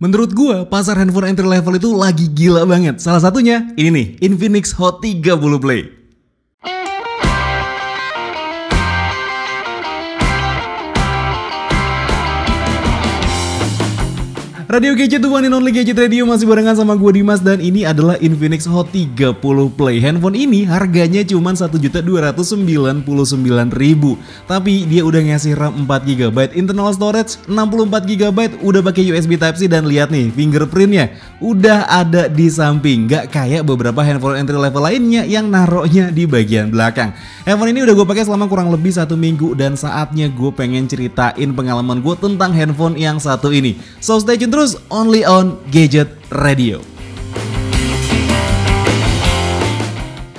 Menurut gua, pasar handphone entry level itu lagi gila banget. Salah satunya ini nih, Infinix Hot 30 Play. Radio Gadget, the one and only Gadget Radio, masih barengan sama gue Dimas, dan ini adalah Infinix Hot 30 Play. Handphone ini harganya cuma 1.299.000, tapi dia udah ngasih RAM 4GB, internal storage 64GB, udah pakai USB Type-C, dan lihat nih fingerprintnya udah ada di samping. Gak kayak beberapa handphone entry level lainnya yang naruhnya di bagian belakang. Handphone ini udah gue pakai selama kurang lebih 1 minggu, dan saatnya gue pengen ceritain pengalaman gue tentang handphone yang satu ini. So stay tune terus only on Gadget Radio.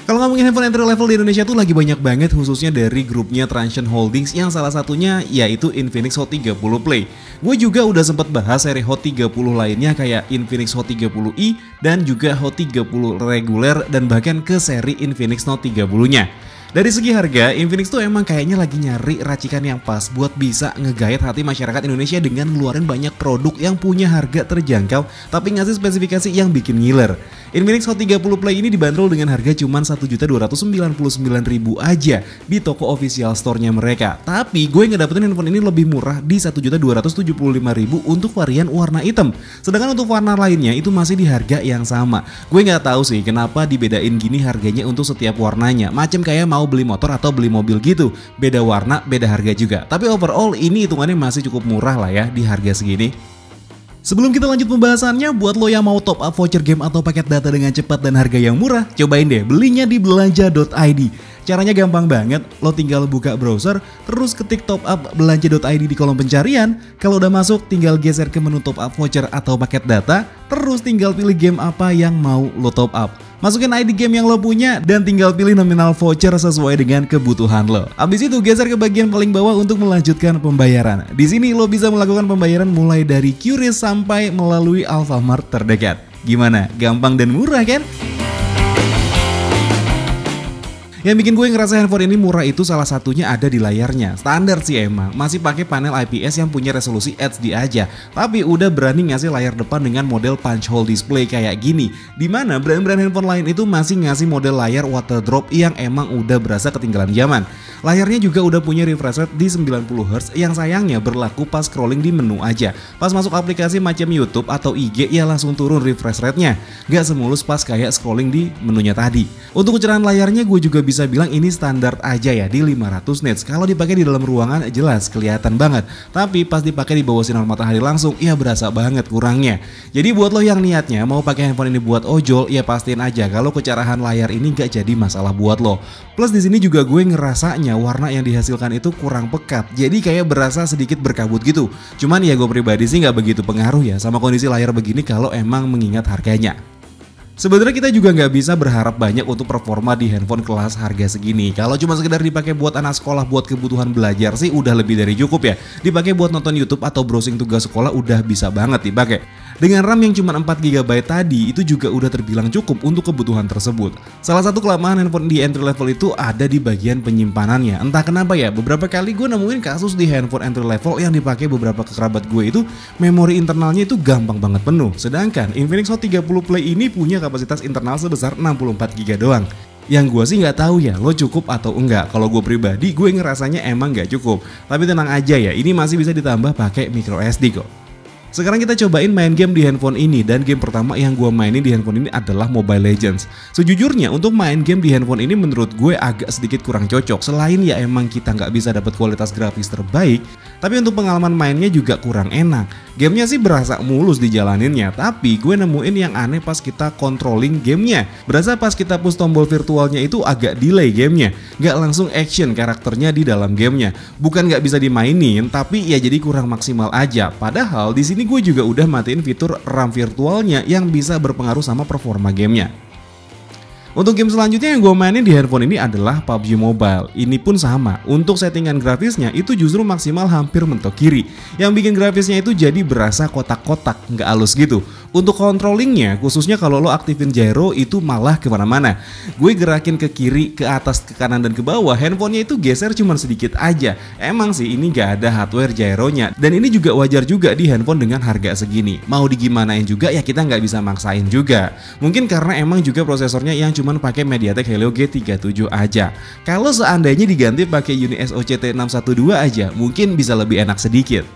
Kalau ngomongin handphone entry level di Indonesia tuh lagi banyak banget, khususnya dari grupnya Transsion Holdings, yang salah satunya yaitu Infinix Hot 30 Play. Gue juga udah sempat bahas seri Hot 30 lainnya kayak Infinix Hot 30i dan juga Hot 30 reguler, dan bahkan ke seri Infinix Note 30-nya. Dari segi harga, Infinix tuh emang kayaknya lagi nyari racikan yang pas buat bisa ngegait hati masyarakat Indonesia dengan ngeluarin banyak produk yang punya harga terjangkau tapi ngasih spesifikasi yang bikin ngiler. Infinix Hot 30 Play ini dibanderol dengan harga cuma 1.299.000 aja di toko official store-nya mereka. Tapi gue ngedapetin handphone ini lebih murah di 1.275.000 untuk varian warna hitam. Sedangkan untuk warna lainnya itu masih di harga yang sama. Gue nggak tahu sih kenapa dibedain gini harganya untuk setiap warnanya. Macam kayak mau beli motor atau beli mobil gitu, beda warna, beda harga juga. Tapi overall ini hitungannya masih cukup murah lah ya di harga segini. Sebelum kita lanjut pembahasannya, buat lo yang mau top up voucher game atau paket data dengan cepat dan harga yang murah, cobain deh belinya di belanja.id. Caranya gampang banget, lo tinggal buka browser, terus ketik top up belanja.id di kolom pencarian. Kalau udah masuk, tinggal geser ke menu top up voucher atau paket data, terus tinggal pilih game apa yang mau lo top up. Masukin ID game yang lo punya dan tinggal pilih nominal voucher sesuai dengan kebutuhan lo. Abis itu geser ke bagian paling bawah untuk melanjutkan pembayaran. Di sini lo bisa melakukan pembayaran mulai dari QRIS sampai melalui Alfamart terdekat. Gimana? Gampang dan murah kan? Yang bikin gue ngerasa handphone ini murah itu salah satunya ada di layarnya. Standar sih emang, masih pakai panel IPS yang punya resolusi HD aja, tapi udah berani ngasih layar depan dengan model punch hole display kayak gini. Dimana brand-brand handphone lain itu masih ngasih model layar water drop yang emang udah berasa ketinggalan zaman. Layarnya juga udah punya refresh rate di 90Hz yang sayangnya berlaku pas scrolling di menu aja. Pas masuk aplikasi macam YouTube atau IG ya langsung turun refresh rate-nya. Gak semulus pas kayak scrolling di menunya tadi. Untuk kecerahan layarnya gue juga bisa bilang ini standar aja ya di 500 nits. Kalau dipakai di dalam ruangan jelas kelihatan banget, tapi pas dipakai di bawah sinar matahari langsung ya berasa banget kurangnya. Jadi buat lo yang niatnya mau pakai handphone ini buat ojol, ya pastiin aja kalau kecerahan layar ini gak jadi masalah buat lo. Plus di sini juga gue ngerasanya warna yang dihasilkan itu kurang pekat, jadi kayak berasa sedikit berkabut gitu. Cuman ya gue pribadi sih gak begitu pengaruh ya sama kondisi layar begini kalau emang mengingat harganya. Sebenarnya kita juga nggak bisa berharap banyak untuk performa di handphone kelas harga segini. Kalau cuma sekedar dipakai buat anak sekolah buat kebutuhan belajar sih udah lebih dari cukup ya. Dipakai buat nonton YouTube atau browsing tugas sekolah udah bisa banget dipakai. Dengan RAM yang cuma 4GB tadi itu juga udah terbilang cukup untuk kebutuhan tersebut. Salah satu kelemahan handphone di entry level itu ada di bagian penyimpanannya. Entah kenapa ya, beberapa kali gue nemuin kasus di handphone entry level yang dipakai beberapa kerabat gue itu memori internalnya itu gampang banget penuh. Sedangkan Infinix Hot 30 Play ini punya kapasitas internal sebesar 64GB doang. Yang gue sih nggak tahu ya lo cukup atau enggak. Kalau gue pribadi gue ngerasanya emang nggak cukup. Tapi tenang aja ya, ini masih bisa ditambah pakai micro SD kok. Sekarang kita cobain main game di handphone ini, dan game pertama yang gue mainin di handphone ini adalah Mobile Legends. Sejujurnya untuk main game di handphone ini menurut gue agak sedikit kurang cocok. Selain ya emang kita nggak bisa dapat kualitas grafis terbaik, tapi untuk pengalaman mainnya juga kurang enak. Gamenya sih berasa mulus dijalaninnya, tapi gue nemuin yang aneh pas kita controlling gamenya. Berasa pas kita push tombol virtualnya itu agak delay gamenya, nggak langsung action karakternya di dalam gamenya. Bukan nggak bisa dimainin, tapi ya jadi kurang maksimal aja. Padahal di sini gue juga udah matiin fitur RAM virtualnya yang bisa berpengaruh sama performa gamenya. Untuk game selanjutnya yang gue mainin di handphone ini adalah PUBG Mobile. Ini pun sama, untuk settingan grafisnya itu justru maksimal hampir mentok kiri. Yang bikin grafisnya itu jadi berasa kotak-kotak, nggak halus gitu. Untuk controllingnya, khususnya kalau lo aktifin gyro itu malah kemana-mana. Gue gerakin ke kiri, ke atas, ke kanan, dan ke bawah, handphonenya itu geser cuman sedikit aja. Emang sih ini gak ada hardware gyronya, dan ini juga wajar juga di handphone dengan harga segini. Mau digimanain juga ya kita nggak bisa maksain juga. Mungkin karena emang juga prosesornya yang cuman pakai MediaTek Helio G37 aja. Kalau seandainya diganti pakai UniSoC T612 aja, mungkin bisa lebih enak sedikit.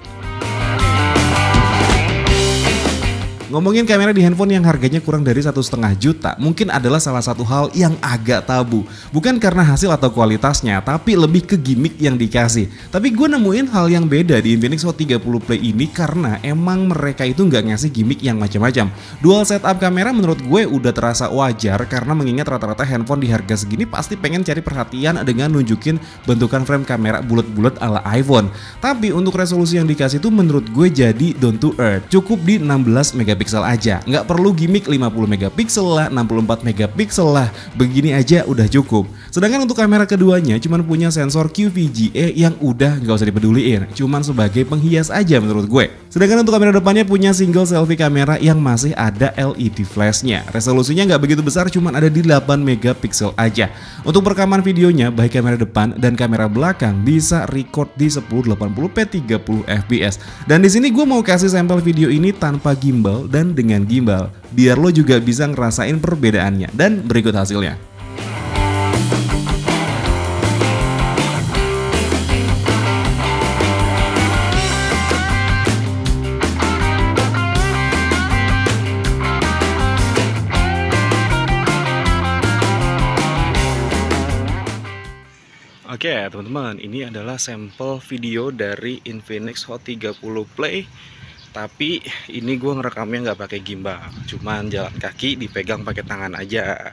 Ngomongin kamera di handphone yang harganya kurang dari 1,5 juta mungkin adalah salah satu hal yang agak tabu. Bukan karena hasil atau kualitasnya, tapi lebih ke gimmick yang dikasih. Tapi gue nemuin hal yang beda di Infinix Hot 30 Play ini karena emang mereka itu nggak ngasih gimmick yang macam-macam. Dual setup kamera menurut gue udah terasa wajar karena mengingat rata-rata handphone di harga segini pasti pengen cari perhatian dengan nunjukin bentukan frame kamera bulat-bulat ala iPhone. Tapi untuk resolusi yang dikasih tuh menurut gue jadi down to earth. Cukup di 16 megapiksel aja, nggak perlu gimmick 50 megapiksel lah, 64 megapiksel lah, begini aja udah cukup. Sedangkan untuk kamera keduanya cuman punya sensor QVGA yang udah nggak usah dipeduliin, cuman sebagai penghias aja menurut gue. Sedangkan untuk kamera depannya punya single selfie kamera yang masih ada LED flashnya. Resolusinya nggak begitu besar, cuman ada di 8 megapiksel aja. Untuk perekaman videonya, baik kamera depan dan kamera belakang bisa record di 1080p 30 fps. Dan di sini gue mau kasih sampel video ini tanpa gimbal dan dengan gimbal, biar lo juga bisa ngerasain perbedaannya. Dan berikut hasilnya. Oke teman-teman, ini adalah sampel video dari Infinix Hot 30 Play. Tapi ini gue ngerekamnya nggak pakai gimbal, cuman jalan kaki dipegang pakai tangan aja.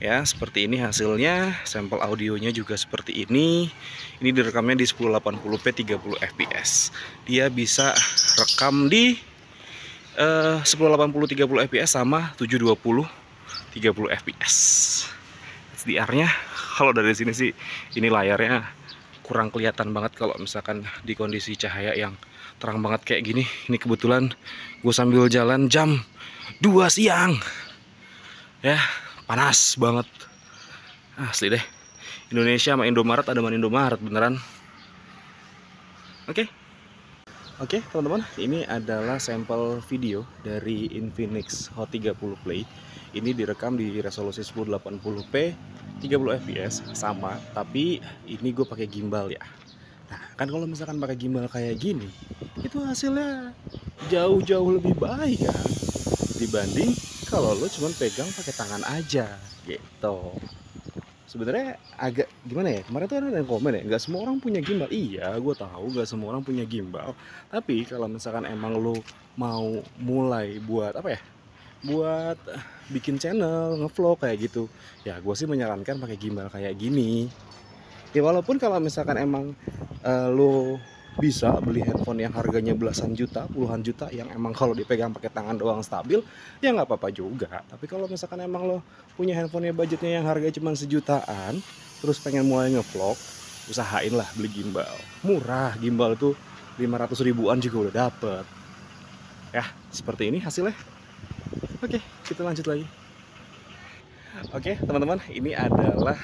Ya seperti ini hasilnya. Sampel audionya juga seperti ini. Ini direkamnya di 1080p 30 fps. Dia bisa rekam di 1080 30 fps sama 720 30 fps. HDR-nya kalau dari sini sih ini layarnya kurang kelihatan banget kalau misalkan di kondisi cahaya yang terang banget kayak gini. Ini kebetulan gue sambil jalan jam 2 siang ya, panas banget asli deh. Indonesia sama Indomaret ada mana Indomaret beneran. Oke teman-teman, ini adalah sampel video dari Infinix Hot 30 Play. Ini direkam di resolusi 1080p 30 fps sama, tapi ini gue pakai gimbal ya. Nah kan kalau misalkan pakai gimbal kayak gini, itu hasilnya jauh-jauh lebih baik kan dibanding kalau lo cuma pegang pakai tangan aja gitu. Sebenarnya agak gimana ya, kemarin tuh ada yang komen ya, nggak semua orang punya gimbal. Iya gue tahu nggak semua orang punya gimbal, tapi kalau misalkan emang lo mau mulai buat apa ya, buat bikin channel, ngevlog kayak gitu, ya gue sih menyarankan pakai gimbal kayak gini. Ya walaupun kalau misalkan emang lo bisa beli handphone yang harganya belasan juta, puluhan juta, yang emang kalau dipegang pakai tangan doang stabil, ya nggak apa-apa juga. Tapi kalau misalkan emang lo punya handphonenya budgetnya yang harganya cuma sejutaan, terus pengen mulai ngevlog, usahain lah beli gimbal. Murah, gimbal itu 500 ribuan juga udah dapet. Ya seperti ini hasilnya. Oke, kita lanjut lagi. Oke teman-teman, ini adalah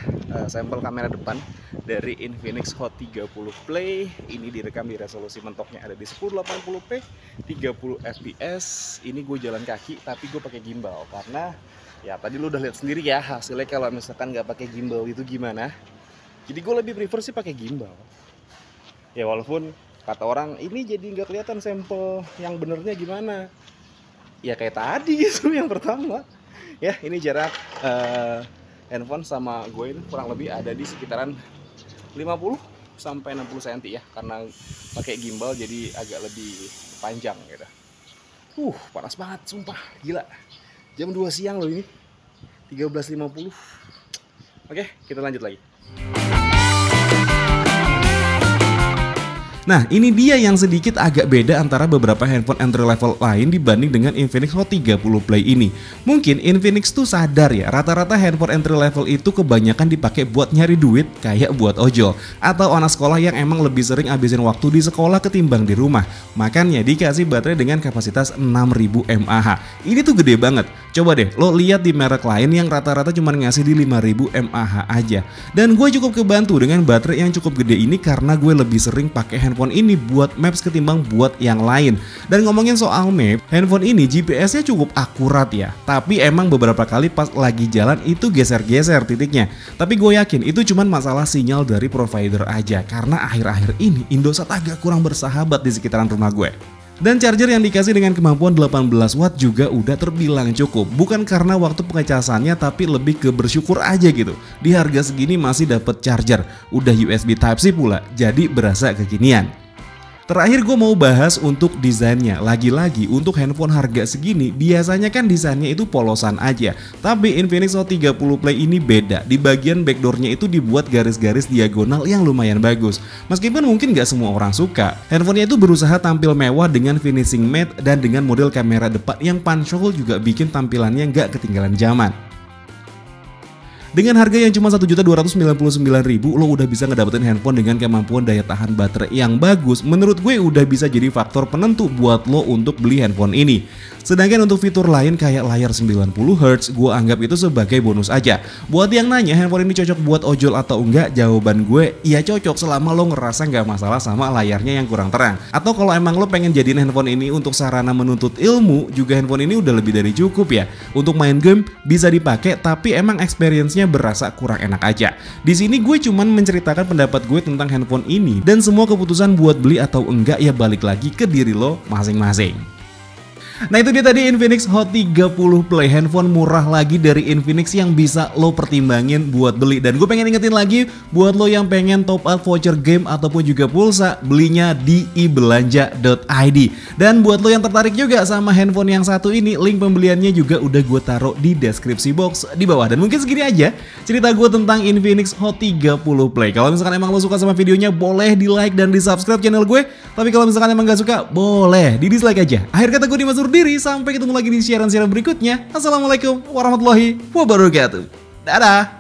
sampel kamera depan dari Infinix Hot 30 Play. Ini direkam di resolusi mentoknya ada di 1080p 30 fps. Ini gue jalan kaki tapi gue pakai gimbal karena ya tadi lu udah lihat sendiri ya hasilnya kalau misalkan nggak pakai gimbal itu gimana. Jadi gue lebih prefer sih pakai gimbal. Ya walaupun kata orang ini jadi nggak kelihatan sampel yang benernya gimana. Ya kayak tadi gitu yang pertama. Ya ini jarak handphone sama gue itu kurang lebih ada di sekitaran 50 sampai 60 cm ya, karena pakai gimbal jadi agak lebih panjang gitu. Panas banget sumpah, gila. Jam 2 siang loh ini. 13.50. Oke, kita lanjut lagi. Nah, ini dia yang sedikit agak beda antara beberapa handphone entry level lain dibanding dengan Infinix Hot 30 Play ini. Mungkin Infinix tuh sadar ya, rata-rata handphone entry level itu kebanyakan dipakai buat nyari duit kayak buat ojol atau anak sekolah yang emang lebih sering habisin waktu di sekolah ketimbang di rumah. Makanya dikasih baterai dengan kapasitas 6000 mAh. Ini tuh gede banget. Coba deh lo lihat di merek lain yang rata-rata cuma ngasih di 5000 mAh aja. Dan gue cukup kebantu dengan baterai yang cukup gede ini karena gue lebih sering pakai handphone ini buat maps ketimbang buat yang lain. Dan ngomongin soal map, handphone ini GPS-nya cukup akurat ya. Tapi emang beberapa kali pas lagi jalan itu geser-geser titiknya. Tapi gue yakin itu cuma masalah sinyal dari provider aja. Karena akhir-akhir ini Indosat agak kurang bersahabat di sekitaran rumah gue. Dan charger yang dikasih dengan kemampuan 18 watt juga udah terbilang cukup. Bukan karena waktu pengecasannya tapi lebih ke bersyukur aja gitu. Di harga segini masih dapet charger. Udah USB Type-C pula, jadi berasa kekinian. Terakhir gue mau bahas untuk desainnya. Lagi-lagi untuk handphone harga segini biasanya kan desainnya itu polosan aja. Tapi Infinix Hot 30 Play ini beda. Di bagian backdoornya itu dibuat garis-garis diagonal yang lumayan bagus. Meskipun mungkin gak semua orang suka. Handphonenya itu berusaha tampil mewah dengan finishing matte dan dengan model kamera depan yang punch hole juga bikin tampilannya gak ketinggalan zaman. Dengan harga yang cuma Rp1.299.000 lo udah bisa ngedapetin handphone dengan kemampuan daya tahan baterai yang bagus. Menurut gue udah bisa jadi faktor penentu buat lo untuk beli handphone ini. Sedangkan untuk fitur lain kayak layar 90Hz gue anggap itu sebagai bonus aja. Buat yang nanya handphone ini cocok buat ojol atau enggak, jawaban gue iya cocok selama lo ngerasa nggak masalah sama layarnya yang kurang terang. Atau kalau emang lo pengen jadiin handphone ini untuk sarana menuntut ilmu, juga handphone ini udah lebih dari cukup ya. Untuk main game bisa dipakai tapi emang experience-nya berasa kurang enak aja. Di sini gue cuman menceritakan pendapat gue tentang handphone ini dan semua keputusan buat beli atau enggak ya balik lagi ke diri lo masing-masing. Nah itu dia tadi Infinix Hot 30 Play, handphone murah lagi dari Infinix yang bisa lo pertimbangin buat beli. Dan gue pengen ingetin lagi buat lo yang pengen top up voucher game ataupun juga pulsa, belinya di ibelanja.id. Dan buat lo yang tertarik juga sama handphone yang satu ini, link pembeliannya juga udah gue taruh di deskripsi box di bawah. Dan mungkin segini aja cerita gue tentang Infinix Hot 30 Play. Kalau misalkan emang lo suka sama videonya, boleh di like dan di subscribe channel gue. Tapi kalau misalkan emang gak suka, boleh di dislike aja. Akhir kata gue Dimas diri, sampai ketemu lagi di siaran-siaran berikutnya. Assalamualaikum warahmatullahi wabarakatuh. Dadah.